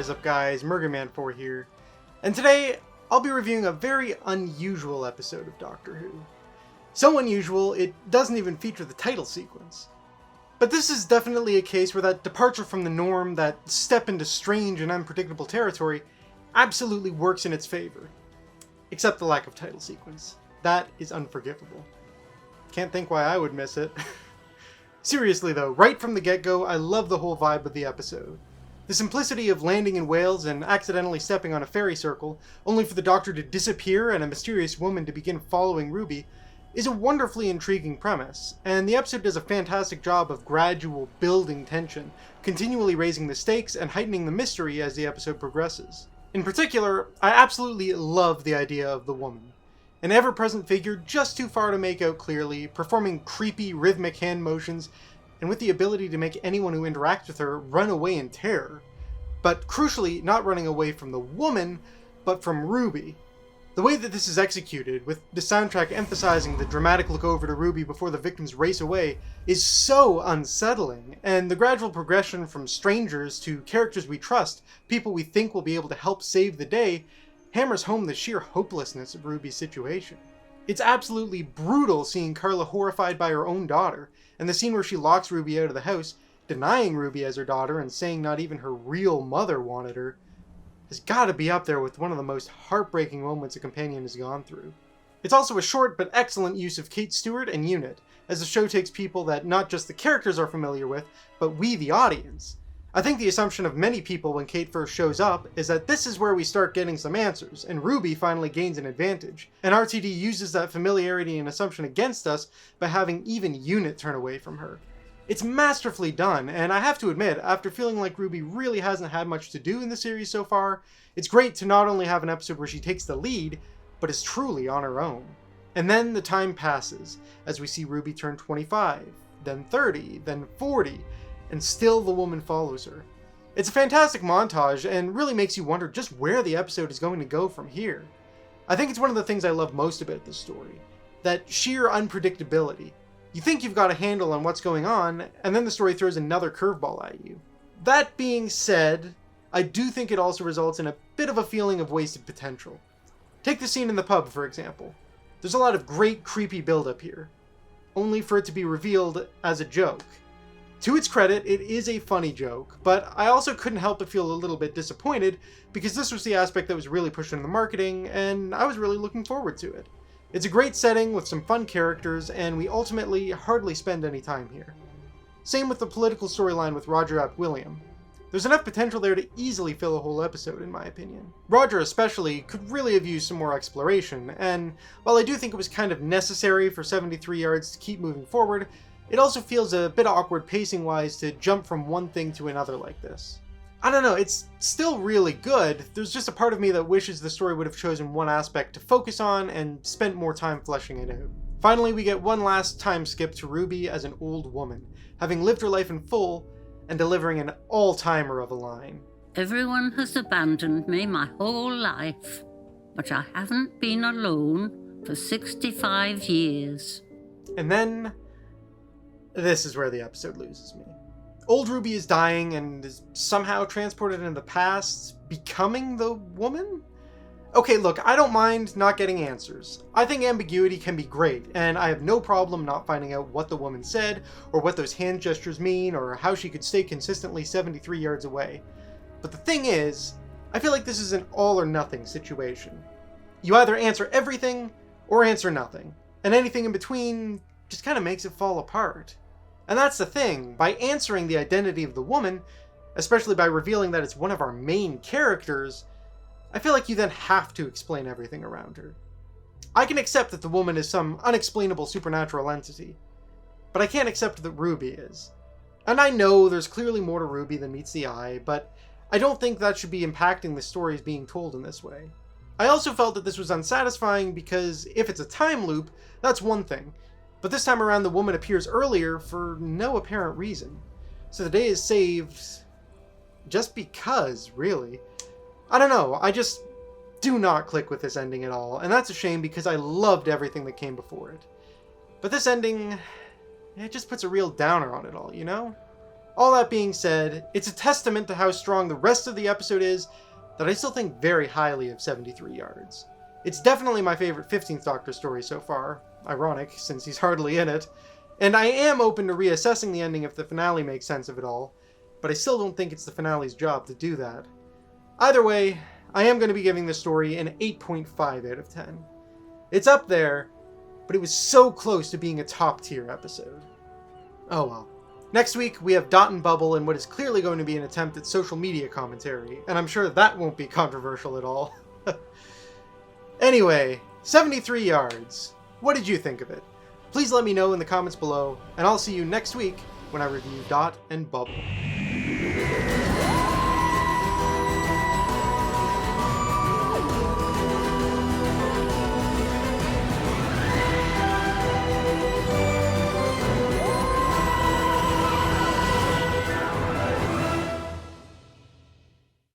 is up guys, Murgaman4 here, and today I'll be reviewing a very unusual episode of Doctor Who. So unusual, it doesn't even feature the title sequence. But this is definitely a case where that departure from the norm, that step into strange and unpredictable territory, absolutely works in its favor. Except the lack of title sequence. That is unforgivable. Can't think why I would miss it. Seriously though, right from the get-go, I love the whole vibe of the episode. The simplicity of landing in Wales and accidentally stepping on a fairy circle, only for the Doctor to disappear and a mysterious woman to begin following Ruby, is a wonderfully intriguing premise, and the episode does a fantastic job of gradual building tension, continually raising the stakes and heightening the mystery as the episode progresses. In particular, I absolutely love the idea of the woman. An ever-present figure just too far to make out clearly, performing creepy rhythmic hand motions, and with the ability to make anyone who interacts with her run away in terror. But crucially, not running away from the woman, but from Ruby. The way that this is executed, with the soundtrack emphasizing the dramatic look over to Ruby before the victims race away, is so unsettling, and the gradual progression from strangers to characters we trust, people we think will be able to help save the day, hammers home the sheer hopelessness of Ruby's situation. It's absolutely brutal seeing Carla horrified by her own daughter, and the scene where she locks Ruby out of the house, denying Ruby as her daughter and saying not even her real mother wanted her, has got to be up there with one of the most heartbreaking moments a companion has gone through. It's also a short but excellent use of Kate Stewart and Unit, as the show takes people that not just the characters are familiar with, but we the audience. I think the assumption of many people when Kate first shows up is that this is where we start getting some answers, and Ruby finally gains an advantage, and RTD uses that familiarity and assumption against us by having even Unit turn away from her. It's masterfully done, and I have to admit, after feeling like Ruby really hasn't had much to do in the series so far, it's great to not only have an episode where she takes the lead, but is truly on her own. And then the time passes, as we see Ruby turn 25, then 30, then 40, and still the woman follows her. It's a fantastic montage, and really makes you wonder just where the episode is going to go from here. I think it's one of the things I love most about this story, that sheer unpredictability. You think you've got a handle on what's going on, and then the story throws another curveball at you. That being said, I do think it also results in a bit of a feeling of wasted potential. Take the scene in the pub, for example. There's a lot of great creepy buildup here, only for it to be revealed as a joke. To its credit, it is a funny joke, but I also couldn't help but feel a little bit disappointed because this was the aspect that was really pushed in the marketing, and I was really looking forward to it. It's a great setting with some fun characters, and we ultimately hardly spend any time here. Same with the political storyline with Roger Ap William. There's enough potential there to easily fill a whole episode, in my opinion. Roger especially could really have used some more exploration, and while I do think it was kind of necessary for 73 yards to keep moving forward, it also feels a bit awkward pacing-wise to jump from one thing to another like this. I don't know, it's still really good, there's just a part of me that wishes the story would have chosen one aspect to focus on and spent more time fleshing it out. Finally, we get one last time skip to Ruby as an old woman, having lived her life in full, and delivering an all-timer of a line. Everyone has abandoned me my whole life, but I haven't been alone for 65 years. And then, this is where the episode loses me. Old Ruby is dying and is somehow transported into the past, becoming the woman? Okay, look, I don't mind not getting answers. I think ambiguity can be great, and I have no problem not finding out what the woman said, or what those hand gestures mean, or how she could stay consistently 73 yards away. But the thing is, I feel like this is an all-or-nothing situation. You either answer everything, or answer nothing, and anything in between just kind of makes it fall apart. And that's the thing, by answering the identity of the woman, especially by revealing that it's one of our main characters, I feel like you then have to explain everything around her. I can accept that the woman is some unexplainable supernatural entity, but I can't accept that Ruby is. And I know there's clearly more to Ruby than meets the eye, but I don't think that should be impacting the stories being told in this way. I also felt that this was unsatisfying because if it's a time loop, that's one thing. But this time around the woman appears earlier for no apparent reason. So the day is saved just because, really. I don't know, I just do not click with this ending at all, and that's a shame because I loved everything that came before it. But this ending, it just puts a real downer on it all, you know? All that being said, it's a testament to how strong the rest of the episode is that I still think very highly of 73 Yards. It's definitely my favorite 15th Doctor story so far, ironic since he's hardly in it, and I am open to reassessing the ending if the finale makes sense of it all, but I still don't think it's the finale's job to do that. Either way, I am going to be giving this story an 8.5 out of 10. It's up there, but it was so close to being a top tier episode. Oh well. Next week, we have Dot and Bubble in what is clearly going to be an attempt at social media commentary, and I'm sure that won't be controversial at all. Anyway, 73 Yards. What did you think of it? Please let me know in the comments below, and I'll see you next week when I review Dot and Bubble.